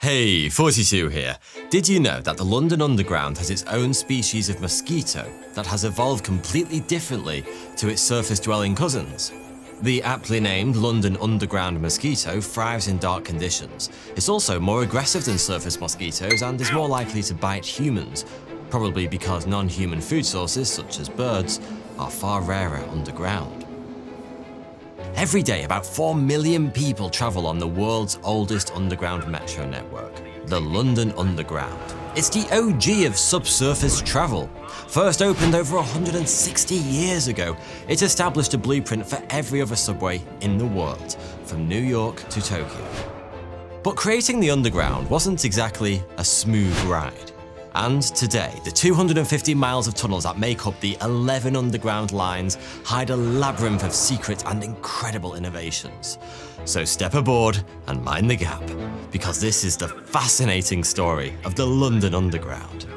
Hey, 42 here. Did you know that the London Underground has its own species of mosquito that has evolved completely differently to its surface-dwelling cousins? The aptly named London Underground mosquito thrives in dark conditions. It's also more aggressive than surface mosquitoes and is more likely to bite humans, probably because non-human food sources, such as birds, are far rarer underground. Every day, about 4 million people travel on the world's oldest underground metro network, the London Underground. It's the OG of subsurface travel. First opened over 160 years ago, it established a blueprint for every other subway in the world, from New York to Tokyo. But creating the Underground wasn't exactly a smooth ride. And today, the 250 miles of tunnels that make up the 11 underground lines hide a labyrinth of secret and incredible innovations. So step aboard and mind the gap, because this is the fascinating story of the London Underground.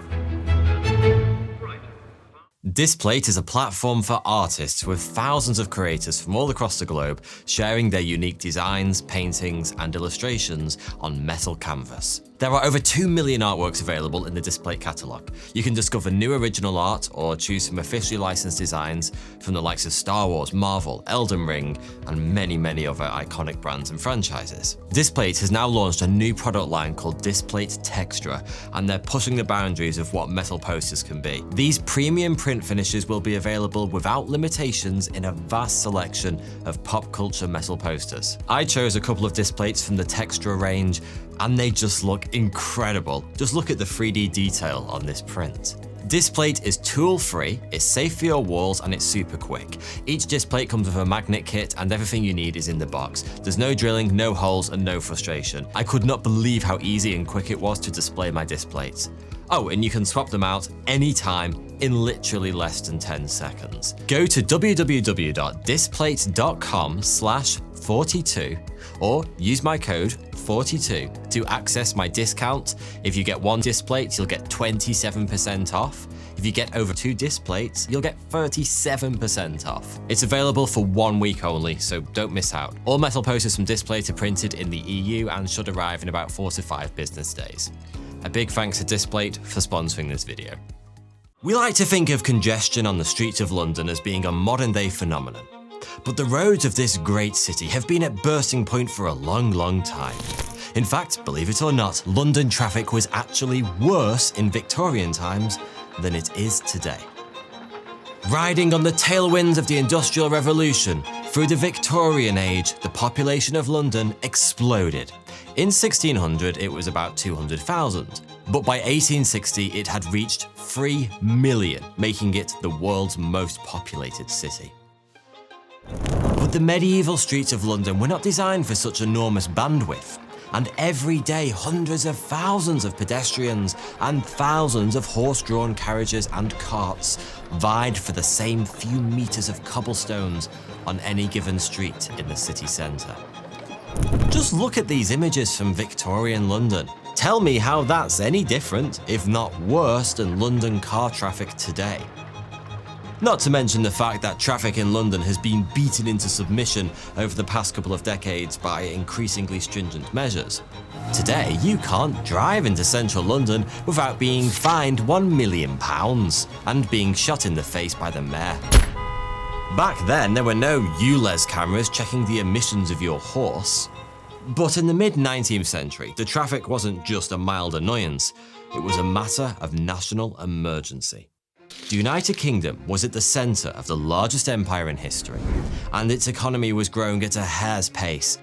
Displate is a platform for artists with thousands of creators from all across the globe sharing their unique designs, paintings, and illustrations on metal canvas. There are over 2 million artworks available in the Displate catalogue. You can discover new original art or choose from officially licensed designs from the likes of Star Wars, Marvel, Elden Ring, and many other iconic brands and franchises. Displate has now launched a new product line called Displate Textura, and they're pushing the boundaries of what metal posters can be. These premium print finishes will be available without limitations in a vast selection of pop culture metal posters. I chose a couple of Displates from the Textura range, and they just look incredible. Just look at the 3D detail on this print. Displate is tool-free, it's safe for your walls, and it's super quick. Each displate comes with a magnet kit, and everything you need is in the box. There's no drilling, no holes, and no frustration. I could not believe how easy and quick it was to display my displates. Oh, and you can swap them out anytime in literally less than 10 seconds. Go to www.displate.com/42 or use my code 42 to access my discount. If you get 1 displate, you'll get 27% off. If you get over 2 displates, you'll get 37% off. It's available for 1 week only, so don't miss out. All metal posters from Displate are printed in the EU and should arrive in about 4 to 5 business days. A big thanks to Displate for sponsoring this video. We like to think of congestion on the streets of London as being a modern-day phenomenon. But the roads of this great city have been at bursting point for a long time. In fact, believe it or not, London traffic was actually worse in Victorian times than it is today. Riding on the tailwinds of the Industrial Revolution, through the Victorian age, the population of London exploded. In 1600, it was about 200,000, but by 1860, it had reached 3 million, making it the world's most populated city. But the medieval streets of London were not designed for such enormous bandwidth, and every day hundreds of thousands of pedestrians and thousands of horse-drawn carriages and carts vied for the same few meters of cobblestones on any given street in the city centre. Just look at these images from Victorian London. Tell me how that's any different, if not worse, than London car traffic today. Not to mention the fact that traffic in London has been beaten into submission over the past couple of decades by increasingly stringent measures. Today, you can't drive into central London without being fined £1 million and being shot in the face by the mayor. Back then, there were no ULEZ cameras checking the emissions of your horse. But in the mid-19th century, the traffic wasn't just a mild annoyance, it was a matter of national emergency. The United Kingdom was at the centre of the largest empire in history, and its economy was growing at a hair's pace.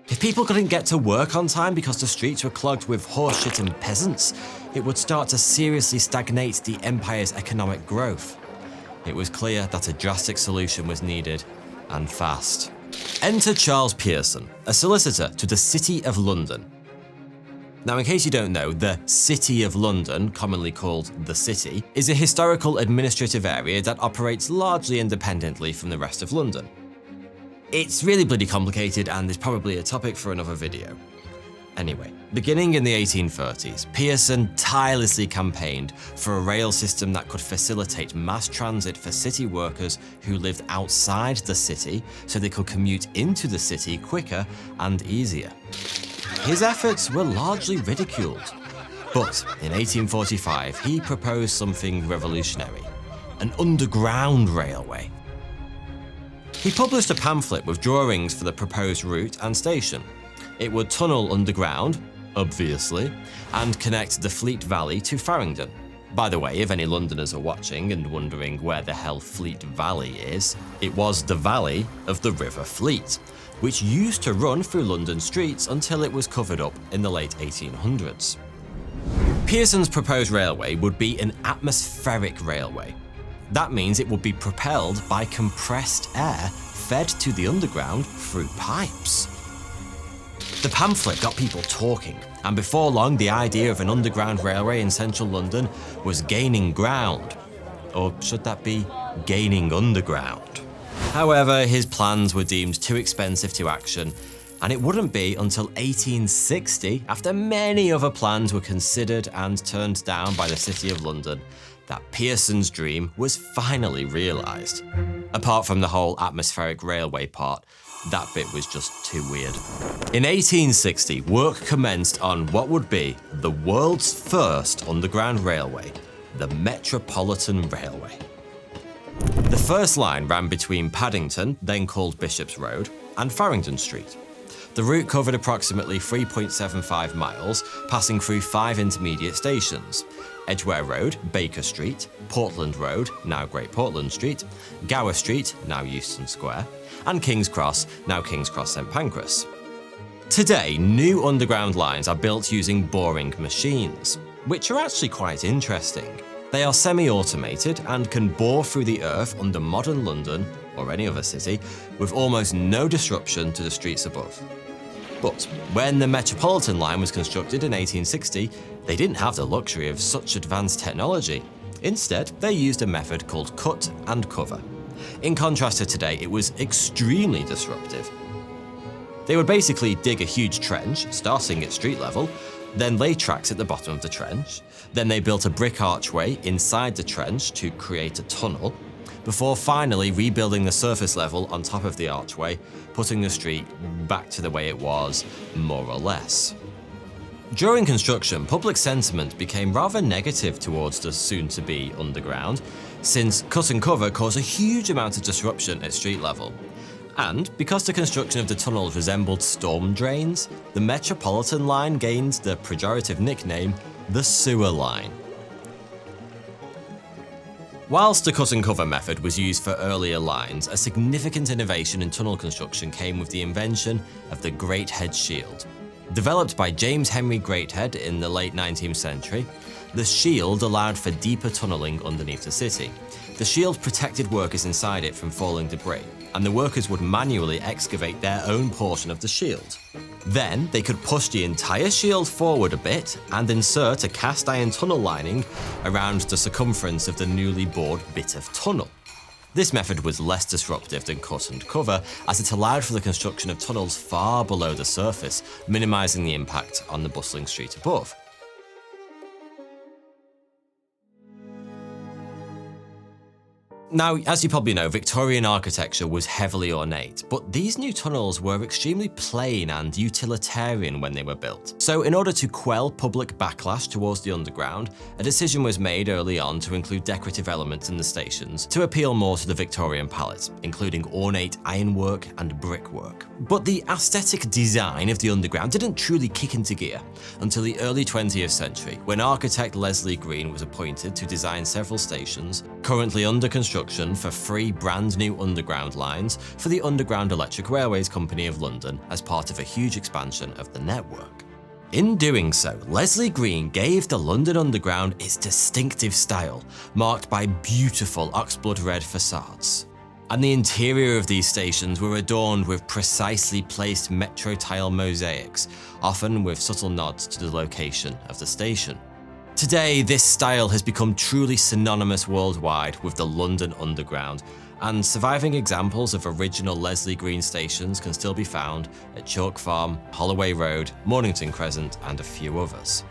If people couldn't get to work on time because the streets were clogged with horseshit and peasants, it would start to seriously stagnate the empire's economic growth. It was clear that a drastic solution was needed, and fast. Enter Charles Pearson, a solicitor to the City of London. Now, in case you don't know, the City of London, commonly called the City, is a historical administrative area that operates largely independently from the rest of London. It's really bloody complicated and is probably a topic for another video. Anyway, beginning in the 1830s, Pearson tirelessly campaigned for a rail system that could facilitate mass transit for city workers who lived outside the city so they could commute into the city quicker and easier. his efforts were largely ridiculed. But in 1845, he proposed something revolutionary: an underground railway. He published a pamphlet with drawings for the proposed route and station. It would tunnel underground, obviously, and connect the Fleet Valley to Farringdon. By the way, if any Londoners are watching and wondering where the hell Fleet Valley is, it was the valley of the River Fleet, which used to run through London streets until it was covered up in the late 1800s. Pearson's proposed railway would be an atmospheric railway. That means it would be propelled by compressed air fed to the underground through pipes. The pamphlet got people talking, and before long the idea of an underground railway in central London was gaining ground. Or should that be gaining underground? However, his plans were deemed too expensive to action, and it wouldn't be until 1860, after many other plans were considered and turned down by the City of London, that Pearson's dream was finally realised. Apart from the whole atmospheric railway part, that bit was just too weird. In 1860, work commenced on what would be the world's first underground railway, the Metropolitan Railway. The first line ran between Paddington, then called Bishop's Road, and Farringdon Street. The route covered approximately 3.75 miles, passing through 5 intermediate stations: Edgware Road, Baker Street, Portland Road, now Great Portland Street, Gower Street, now Euston Square, and King's Cross, now King's Cross St Pancras. Today, new underground lines are built using boring machines, which are actually quite interesting. They are semi-automated and can bore through the earth under modern London, or any other city, with almost no disruption to the streets above. But when the Metropolitan line was constructed in 1860, they didn't have the luxury of such advanced technology. Instead, they used a method called cut and cover. In contrast to today, it was extremely disruptive. They would basically dig a huge trench, starting at street level, then lay tracks at the bottom of the trench. Then they built a brick archway inside the trench to create a tunnel, before finally rebuilding the surface level on top of the archway, putting the street back to the way it was, more or less. During construction, public sentiment became rather negative towards the soon-to-be underground, since cut and cover caused a huge amount of disruption at street level. And because the construction of the tunnels resembled storm drains, the Metropolitan line gained the pejorative nickname, the sewer line. Whilst the cut and cover method was used for earlier lines, a significant innovation in tunnel construction came with the invention of the Greathead shield. Developed by James Henry Greathead in the late 19th century, the shield allowed for deeper tunneling underneath the city. The shield protected workers inside it from falling debris, and the workers would manually excavate their own portion of the shield. Then they could push the entire shield forward a bit and insert a cast iron tunnel lining around the circumference of the newly bored bit of tunnel. This method was less disruptive than cut and cover, as it allowed for the construction of tunnels far below the surface, minimizing the impact on the bustling street above. Now, as you probably know, Victorian architecture was heavily ornate, but these new tunnels were extremely plain and utilitarian when they were built. So in order to quell public backlash towards the underground, a decision was made early on to include decorative elements in the stations to appeal more to the Victorian palate, including ornate ironwork and brickwork. But the aesthetic design of the underground didn't truly kick into gear until the early 20th century, when architect Leslie Green was appointed to design several stations currently under construction for 3 brand new underground lines for the Underground Electric Railways Company of London as part of a huge expansion of the network. In doing so, Leslie Green gave the London Underground its distinctive style, marked by beautiful oxblood red facades. And the interior of these stations were adorned with precisely placed metro tile mosaics, often with subtle nods to the location of the station. Today, this style has become truly synonymous worldwide with the London Underground, and surviving examples of original Leslie Green stations can still be found at Chalk Farm, Holloway Road, Mornington Crescent, and a few others.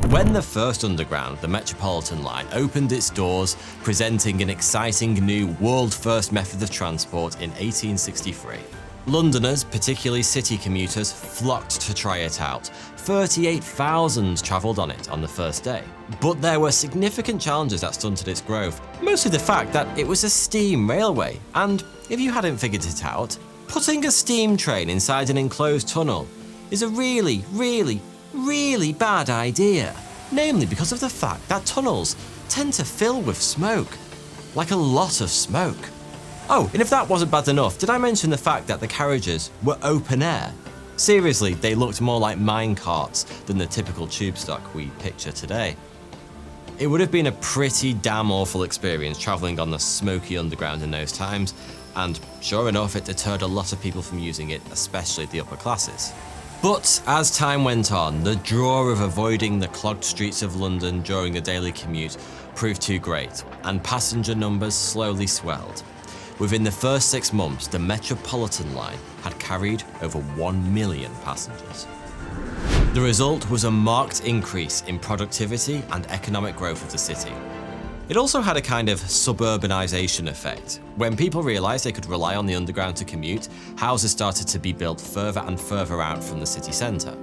When the first Underground, the Metropolitan line, opened its doors, presenting an exciting new world-first method of transport in 1863, Londoners, particularly city commuters, flocked to try it out. 38,000 travelled on it on the first day. But there were significant challenges that stunted its growth, mostly the fact that it was a steam railway, and if you hadn't figured it out, putting a steam train inside an enclosed tunnel is a really, really, really bad idea. Namely because of the fact that tunnels tend to fill with smoke. Like a lot of smoke. Oh, and if that wasn't bad enough, did I mention the fact that the carriages were open air? Seriously, they looked more like mine carts than the typical tube stock we picture today. It would have been a pretty damn awful experience travelling on the smoky underground in those times, and sure enough, it deterred a lot of people from using it, especially the upper classes. But as time went on, the draw of avoiding the clogged streets of London during the daily commute proved too great, and passenger numbers slowly swelled. Within the first 6 months, the Metropolitan line had carried over 1 million passengers. The result was a marked increase in productivity and economic growth of the city. It also had a kind of suburbanization effect. When people realized they could rely on the underground to commute, houses started to be built further and further out from the city centre.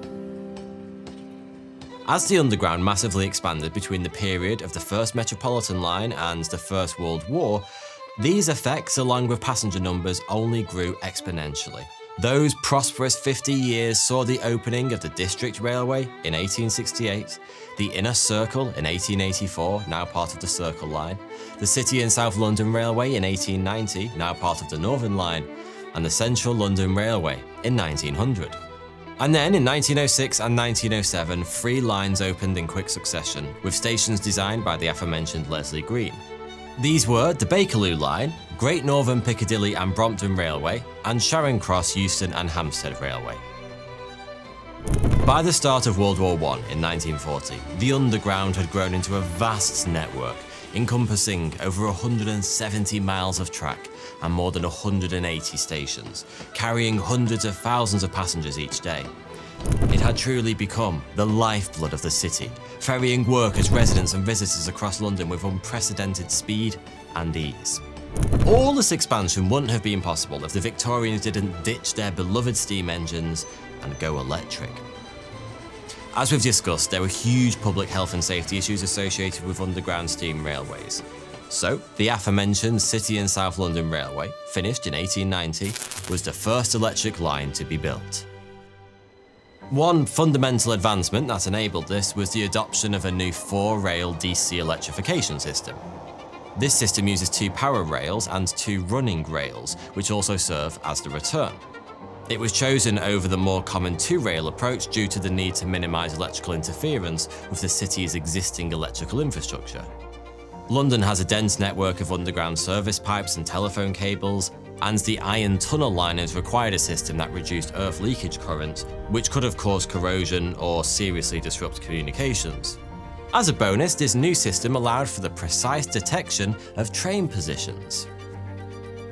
As the underground massively expanded between the period of the first Metropolitan line and the First World War, these effects, along with passenger numbers, only grew exponentially. Those prosperous 50 years saw the opening of the District Railway in 1868, the Inner Circle in 1884, now part of the Circle Line, the City and South London Railway in 1890, now part of the Northern Line, and the Central London Railway in 1900. And then in 1906 and 1907, 3 lines opened in quick succession, with stations designed by the aforementioned Leslie Green. These were the Bakerloo Line, Great Northern Piccadilly and Brompton Railway, and Charing Cross, Euston and Hampstead Railway. By the start of World War I in 1940, the Underground had grown into a vast network, encompassing over 170 miles of track and more than 180 stations, carrying hundreds of thousands of passengers each day. It had truly become the lifeblood of the city, ferrying workers, residents and visitors across London with unprecedented speed and ease. All this expansion wouldn't have been possible if the Victorians didn't ditch their beloved steam engines and go electric. As we've discussed, there were huge public health and safety issues associated with underground steam railways. So, the aforementioned City and South London Railway, finished in 1890, was the first electric line to be built. One fundamental advancement that enabled this was the adoption of a new 4-rail DC electrification system. This system uses 2 power rails and 2 running rails, which also serve as the return. It was chosen over the more common 2-rail approach due to the need to minimize electrical interference with the city's existing electrical infrastructure. London has a dense network of underground service pipes and telephone cables, and the iron tunnel liners required a system that reduced earth leakage current, which could have caused corrosion or seriously disrupt communications. As a bonus, this new system allowed for the precise detection of train positions.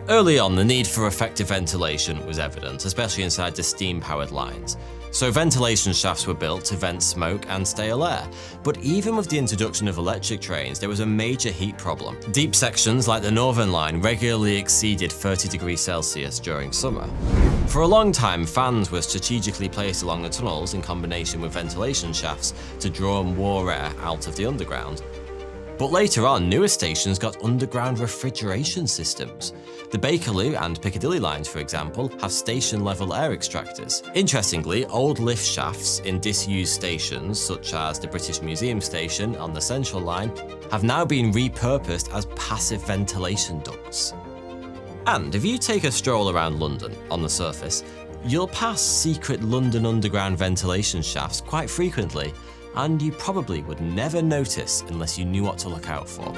Early on, the need for effective ventilation was evident, especially inside the steam-powered lines. So ventilation shafts were built to vent smoke and stale air. But even with the introduction of electric trains, there was a major heat problem. Deep sections like the Northern Line regularly exceeded 30 degrees Celsius during summer. For a long time, fans were strategically placed along the tunnels in combination with ventilation shafts to draw more air out of the underground. But later on, newer stations got underground refrigeration systems. The Bakerloo and Piccadilly lines, for example, have station-level air extractors. Interestingly, old lift shafts in disused stations, such as the British Museum station on the Central Line, have now been repurposed as passive ventilation ducts. And if you take a stroll around London, on the surface, you'll pass secret London Underground ventilation shafts quite frequently, and you probably would never notice unless you knew what to look out for.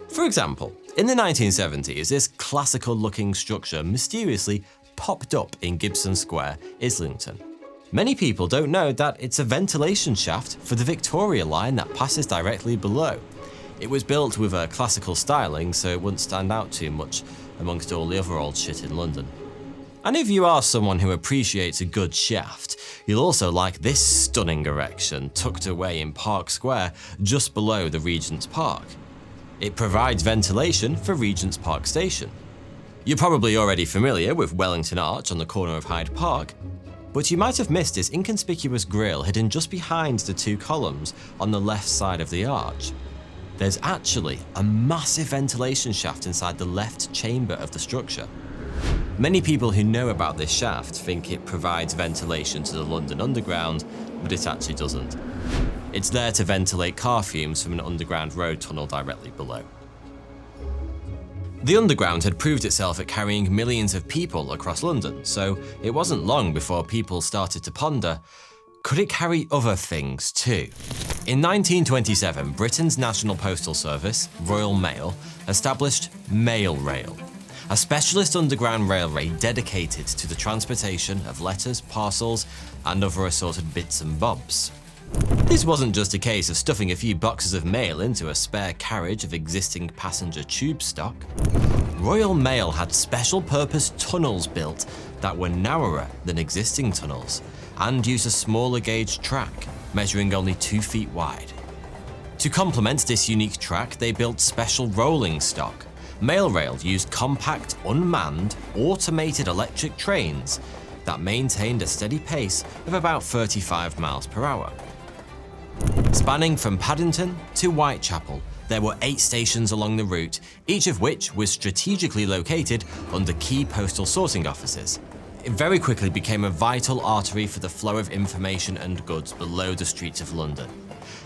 For example, in the 1970s, this classical-looking structure mysteriously popped up in Gibson Square, Islington. Many people don't know that it's a ventilation shaft for the Victoria line that passes directly below. It was built with a classical styling, so it wouldn't stand out too much amongst all the other old shit in London. And if you are someone who appreciates a good shaft, you'll also like this stunning erection tucked away in Park Square just below the Regent's Park. It provides ventilation for Regent's Park Station. You're probably already familiar with Wellington Arch on the corner of Hyde Park, but you might have missed its inconspicuous grille hidden just behind the two columns on the left side of the arch. There's actually a massive ventilation shaft inside the left chamber of the structure. Many people who know about this shaft think it provides ventilation to the London Underground, but it actually doesn't. It's there to ventilate car fumes from an underground road tunnel directly below. The Underground had proved itself at carrying millions of people across London, so it wasn't long before people started to ponder, could it carry other things too? In 1927, Britain's National Postal Service, Royal Mail, established Mail Rail, a specialist underground railway dedicated to the transportation of letters, parcels, and other assorted bits and bobs. This wasn't just a case of stuffing a few boxes of mail into a spare carriage of existing passenger tube stock. Royal Mail had special purpose tunnels built that were narrower than existing tunnels and used a smaller gauge track, measuring only 2 feet wide. To complement this unique track, they built special rolling stock. Mailrail used compact, unmanned, automated electric trains that maintained a steady pace of about 35 miles per hour. Spanning from Paddington to Whitechapel, there were 8 stations along the route, each of which was strategically located under key postal sorting offices. It very quickly became a vital artery for the flow of information and goods below the streets of London.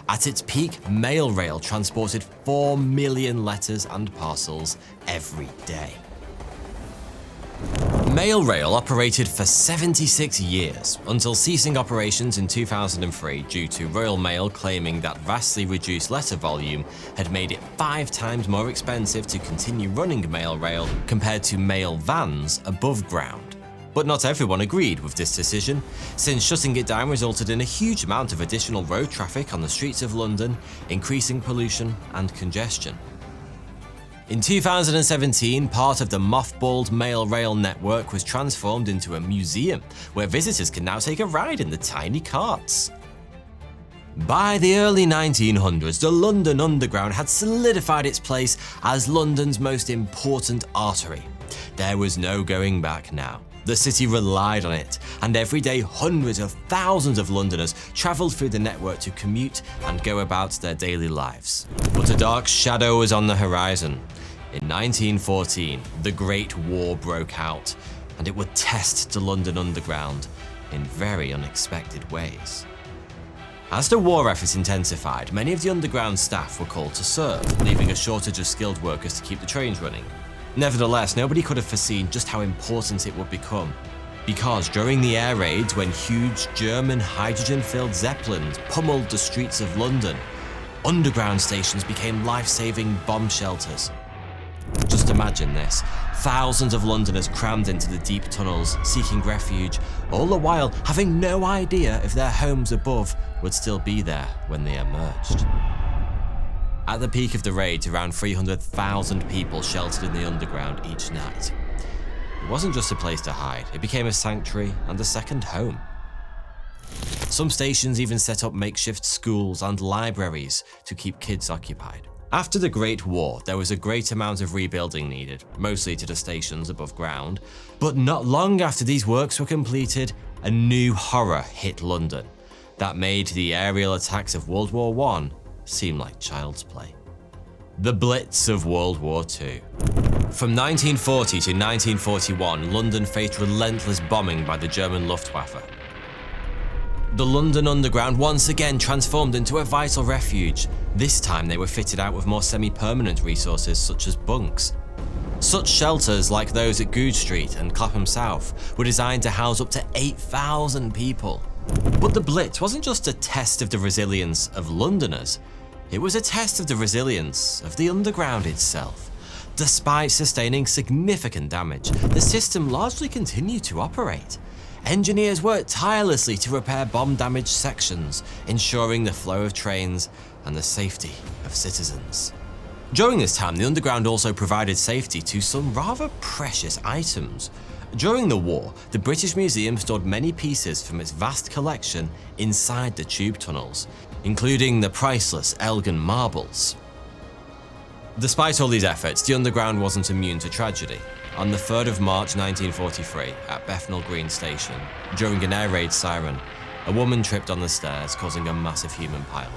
At its peak, Mailrail transported 4 million letters and parcels every day. Mailrail operated for 76 years, until ceasing operations in 2003 due to Royal Mail claiming that vastly reduced letter volume had made it 5 times more expensive to continue running Mailrail compared to mail vans above ground. But not everyone agreed with this decision, since shutting it down resulted in a huge amount of additional road traffic on the streets of London, increasing pollution and congestion. In 2017, part of the mothballed Mailrail network was transformed into a museum, where visitors can now take a ride in the tiny carts. By the early 1900s, the London Underground had solidified its place as London's most important artery. There was no going back now. The city relied on it, and every day hundreds of thousands of Londoners travelled through the network to commute and go about their daily lives. But a dark shadow was on the horizon. In 1914, the Great War broke out, and it would test the London Underground in very unexpected ways. As the war effort intensified, many of the Underground staff were called to serve, leaving a shortage of skilled workers to keep the trains running. Nevertheless, nobody could have foreseen just how important it would become. Because during the air raids, when huge German hydrogen-filled Zeppelins pummeled the streets of London, underground stations became life-saving bomb shelters. Just imagine this. Thousands of Londoners crammed into the deep tunnels, seeking refuge, all the while having no idea if their homes above would still be there when they emerged. At the peak of the raids, around 300,000 people sheltered in the Underground each night. It wasn't just a place to hide, it became a sanctuary and a second home. Some stations even set up makeshift schools and libraries to keep kids occupied. After the Great War, there was a great amount of rebuilding needed, mostly to the stations above ground. But not long after these works were completed, a new horror hit London that made the aerial attacks of World War I seem like child's play. The Blitz of World War II. From 1940 to 1941, London faced relentless bombing by the German Luftwaffe. The London Underground once again transformed into a vital refuge. This time they were fitted out with more semi-permanent resources such as bunks. Such shelters like those at Goodge Street and Clapham South were designed to house up to 8,000 people. But the Blitz wasn't just a test of the resilience of Londoners, it was a test of the resilience of the Underground itself. Despite sustaining significant damage, the system largely continued to operate. Engineers worked tirelessly to repair bomb-damaged sections, ensuring the flow of trains and the safety of citizens. During this time, the Underground also provided safety to some rather precious items. During the war, the British Museum stored many pieces from its vast collection inside the tube tunnels, including the priceless Elgin marbles. Despite all these efforts, the Underground wasn't immune to tragedy. On the 3rd of March 1943, at Bethnal Green Station, during an air raid siren, a woman tripped on the stairs, causing a massive human pileup.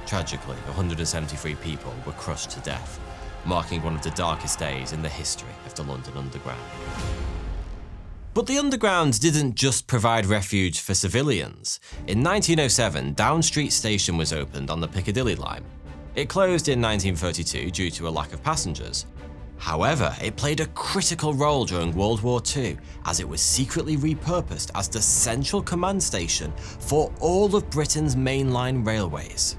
Tragically, 173 people were crushed to death, marking one of the darkest days in the history of the London Underground. But the Underground didn't just provide refuge for civilians. In 1907, Down Street Station was opened on the Piccadilly line. It closed in 1932 due to a lack of passengers. However, it played a critical role during World War II, as it was secretly repurposed as the central command station for all of Britain's mainline railways.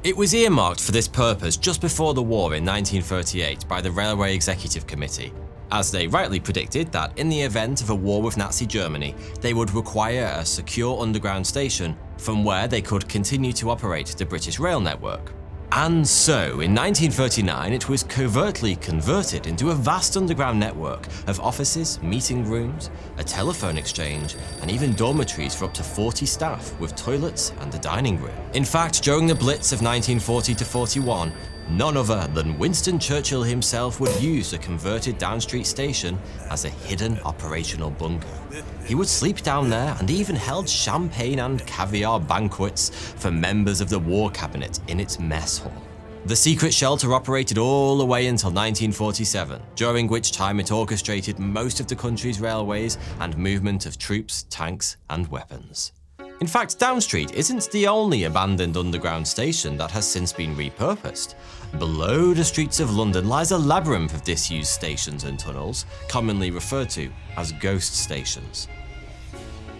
It was earmarked for this purpose just before the war in 1938 by the Railway Executive Committee, as they rightly predicted that in the event of a war with Nazi Germany, they would require a secure underground station from where they could continue to operate the British rail network. And so, in 1939, it was covertly converted into a vast underground network of offices, meeting rooms, a telephone exchange, and even dormitories for up to 40 staff with toilets and a dining room. In fact, during the Blitz of 1940 to 41, none other than Winston Churchill himself would use the converted Down Street Station as a hidden operational bunker. He would sleep down there and even held champagne and caviar banquets for members of the War Cabinet in its mess hall. The secret shelter operated all the way until 1947, during which time it orchestrated most of the country's railways and movement of troops, tanks, and weapons. In fact, Down Street isn't the only abandoned underground station that has since been repurposed. Below the streets of London lies a labyrinth of disused stations and tunnels, commonly referred to as ghost stations.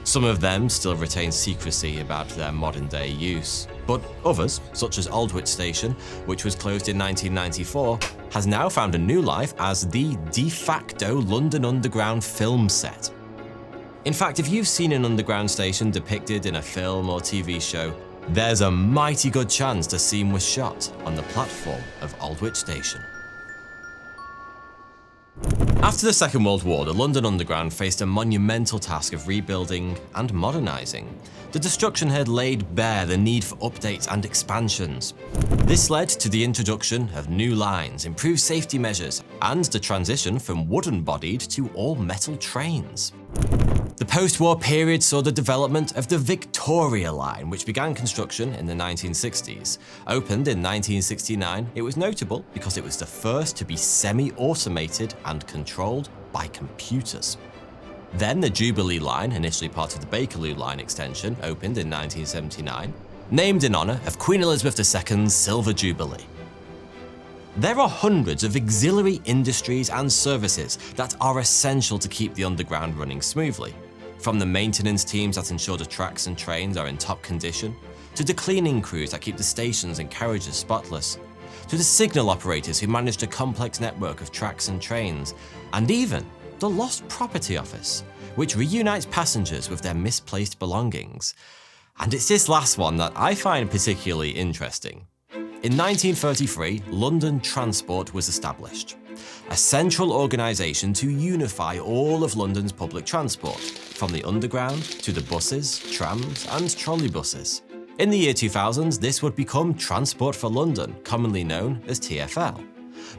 Some of them still retain secrecy about their modern-day use, but others, such as Aldwych Station, which was closed in 1994, has now found a new life as the de facto London Underground film set. In fact, if you've seen an underground station depicted in a film or TV show, there's a mighty good chance the scene was shot on the platform of Aldwych Station. After the Second World War, the London Underground faced a monumental task of rebuilding and modernising. The destruction had laid bare the need for updates and expansions. This led to the introduction of new lines, improved safety measures, and the transition from wooden-bodied to all-metal trains. The post-war period saw the development of the Victoria Line, which began construction in the 1960s. Opened in 1969, it was notable because it was the first to be semi-automated and controlled by computers. Then the Jubilee Line, initially part of the Bakerloo Line extension, opened in 1979, named in honour of Queen Elizabeth II's Silver Jubilee. There are hundreds of auxiliary industries and services that are essential to keep the Underground running smoothly. From the maintenance teams that ensure the tracks and trains are in top condition, to the cleaning crews that keep the stations and carriages spotless, to the signal operators who manage the complex network of tracks and trains, and even the Lost Property Office, which reunites passengers with their misplaced belongings. And it's this last one that I find particularly interesting. In 1933, London Transport was established, a central organisation to unify all of London's public transport, from the Underground to the buses, trams and trolleybuses. In the year 2000, this would become Transport for London, commonly known as TfL.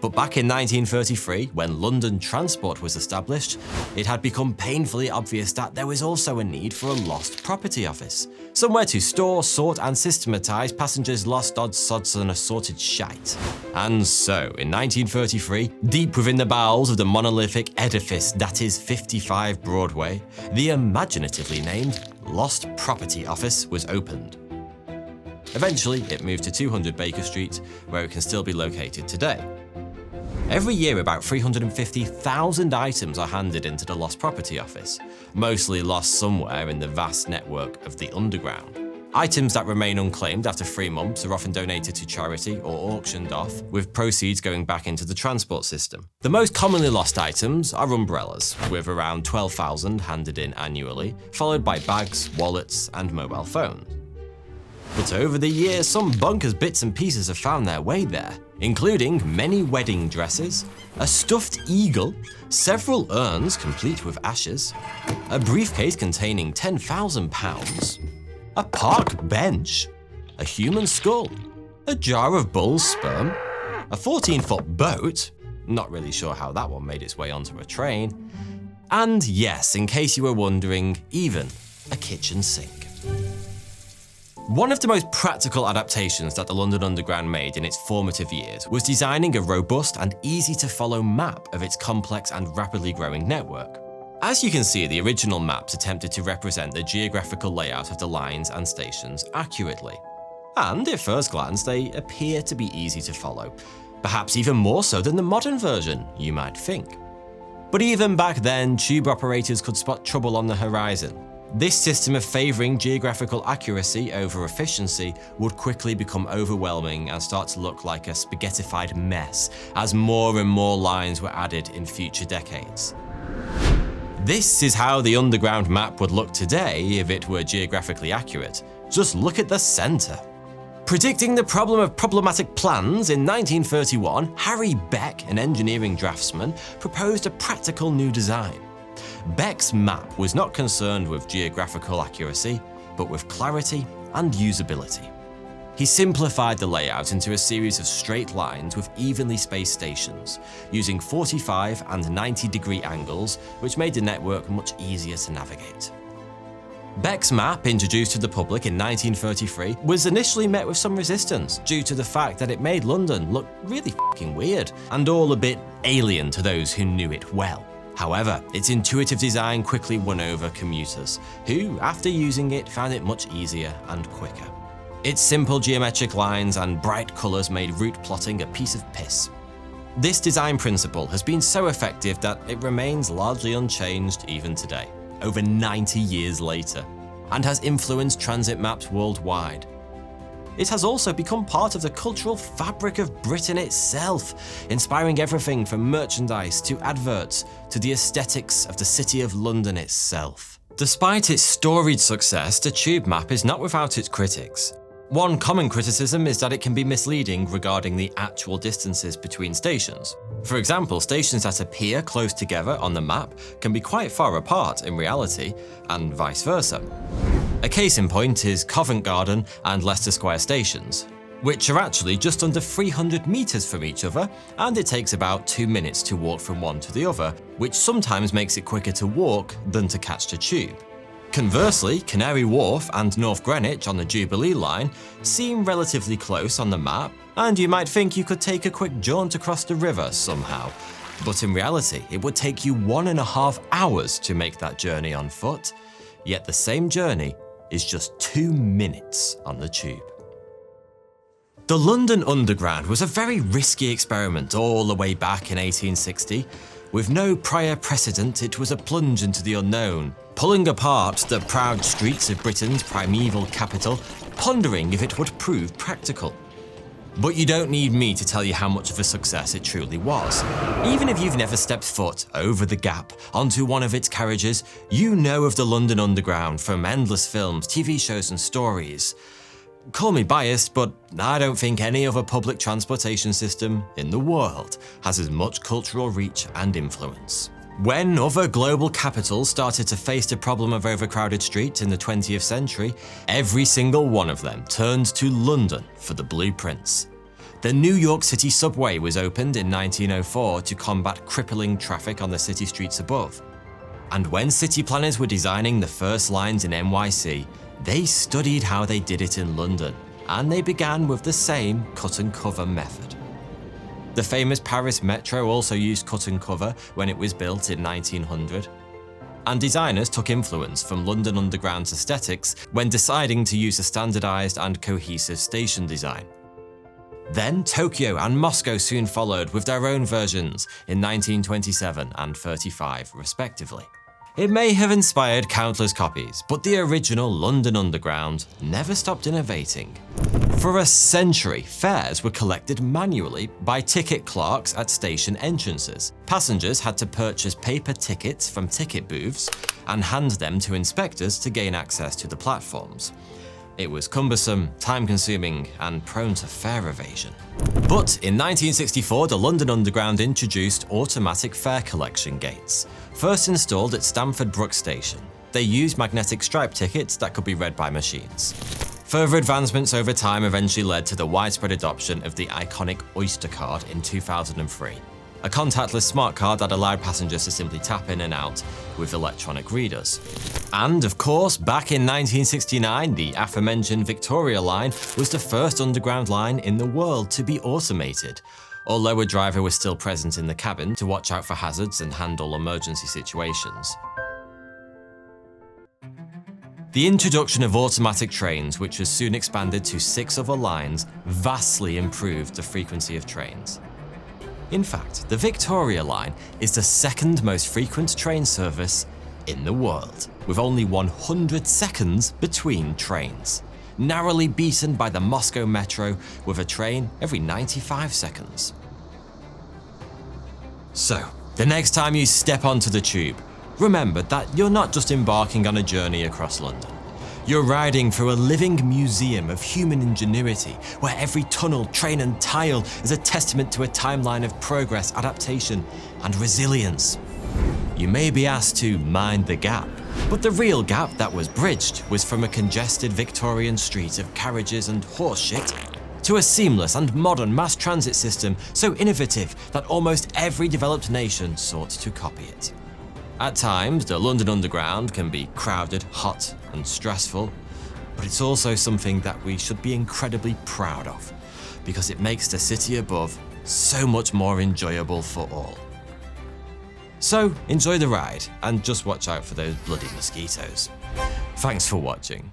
But back in 1933, when London Transport was established, it had become painfully obvious that there was also a need for a lost property office, somewhere to store, sort and systematise passengers' lost odds, sods and assorted shite. And so, in 1933, deep within the bowels of the monolithic edifice that is 55 Broadway, the imaginatively named Lost Property Office was opened. Eventually, it moved to 200 Baker Street, where it can still be located today. Every year, about 350,000 items are handed into the Lost Property Office, mostly lost somewhere in the vast network of the Underground. Items that remain unclaimed after 3 months are often donated to charity or auctioned off, with proceeds going back into the transport system. The most commonly lost items are umbrellas, with around 12,000 handed in annually, followed by bags, wallets, and mobile phones. But over the years, some bonkers bits and pieces have found their way there, including many wedding dresses, a stuffed eagle, several urns complete with ashes, a briefcase containing £10,000, a park bench, a human skull, a jar of bull's sperm, a 14-foot boat, Not really sure how that one made its way onto a train. And yes, in case you were wondering, even a kitchen sink. One of the most practical adaptations that the London Underground made in its formative years was designing a robust and easy-to-follow map of its complex and rapidly growing network. As you can see, the original maps attempted to represent the geographical layout of the lines and stations accurately. And at first glance, they appear to be easy to follow. Perhaps even more so than the modern version, you might think. But even back then, tube operators could spot trouble on the horizon. This system of favouring geographical accuracy over efficiency would quickly become overwhelming and start to look like a spaghettified mess as more and more lines were added in future decades. This is how the underground map would look today if it were geographically accurate. Just look at the centre. Predicting the problem of problematic plans, in 1931, Harry Beck, an engineering draftsman, proposed a practical new design. Beck's map was not concerned with geographical accuracy, but with clarity and usability. He simplified the layout into a series of straight lines with evenly spaced stations, using 45 and 90-degree angles, which made the network much easier to navigate. Beck's map, introduced to the public in 1933, was initially met with some resistance due to the fact that it made London look really f***ing weird and all a bit alien to those who knew it well. However, its intuitive design quickly won over commuters, who, after using it, found it much easier and quicker. Its simple geometric lines and bright colours made route plotting a piece of piss. This design principle has been so effective that it remains largely unchanged even today, over 90 years later, and has influenced transit maps worldwide. It has also become part of the cultural fabric of Britain itself, inspiring everything from merchandise to adverts to the aesthetics of the City of London itself. Despite its storied success, the tube map is not without its critics. One common criticism is that it can be misleading regarding the actual distances between stations. For example, stations that appear close together on the map can be quite far apart in reality, and vice versa. A case in point is Covent Garden and Leicester Square stations, which are actually just under 300 metres from each other, and it takes about 2 minutes to walk from one to the other, which sometimes makes it quicker to walk than to catch the tube. Conversely, Canary Wharf and North Greenwich on the Jubilee line seem relatively close on the map, and you might think you could take a quick jaunt across the river somehow. But in reality, it would take you 1.5 hours to make that journey on foot, yet the same journey is just 2 minutes on the tube. The London Underground was a very risky experiment all the way back in 1860. With no prior precedent, it was a plunge into the unknown, pulling apart the proud streets of Britain's primeval capital, pondering if it would prove practical. But you don't need me to tell you how much of a success it truly was. Even if you've never stepped foot over the gap onto one of its carriages, you know of the London Underground from endless films, TV shows and stories. Call me biased, but I don't think any other public transportation system in the world has as much cultural reach and influence. When other global capitals started to face the problem of overcrowded streets in the 20th century, every single one of them turned to London for the blueprints. The New York City subway was opened in 1904 to combat crippling traffic on the city streets above. And when city planners were designing the first lines in NYC, they studied how they did it in London, and they began with the same cut and cover method. The famous Paris Metro also used cut and cover when it was built in 1900. And designers took influence from London Underground's aesthetics when deciding to use a standardized and cohesive station design. Then Tokyo and Moscow soon followed with their own versions in 1927 and 35 respectively. It may have inspired countless copies, but the original London Underground never stopped innovating. For a century, fares were collected manually by ticket clerks at station entrances. Passengers had to purchase paper tickets from ticket booths and hand them to inspectors to gain access to the platforms. It was cumbersome, time-consuming, and prone to fare evasion. But in 1964, the London Underground introduced automatic fare collection gates, first installed at Stamford Brook Station. They used magnetic stripe tickets that could be read by machines. Further advancements over time eventually led to the widespread adoption of the iconic Oyster card in 2003. a contactless smart card that allowed passengers to simply tap in and out with electronic readers. And of course, back in 1969, the aforementioned Victoria line was the first underground line in the world to be automated, although a driver was still present in the cabin to watch out for hazards and handle emergency situations. The introduction of automatic trains, which was soon expanded to 6 other lines, vastly improved the frequency of trains. In fact, the Victoria line is the second most frequent train service in the world, with only 100 seconds between trains, narrowly beaten by the Moscow Metro with a train every 95 seconds. So, the next time you step onto the tube, remember that you're not just embarking on a journey across London. You're riding through a living museum of human ingenuity, where every tunnel, train and tile is a testament to a timeline of progress, adaptation and resilience. You may be asked to mind the gap, but the real gap that was bridged was from a congested Victorian street of carriages and horse shit to a seamless and modern mass transit system so innovative that almost every developed nation sought to copy it. At times, the London Underground can be crowded, hot and stressful, but it's also something that we should be incredibly proud of, because it makes the city above so much more enjoyable for all. So enjoy the ride and just watch out for those bloody mosquitoes. Thanks for watching.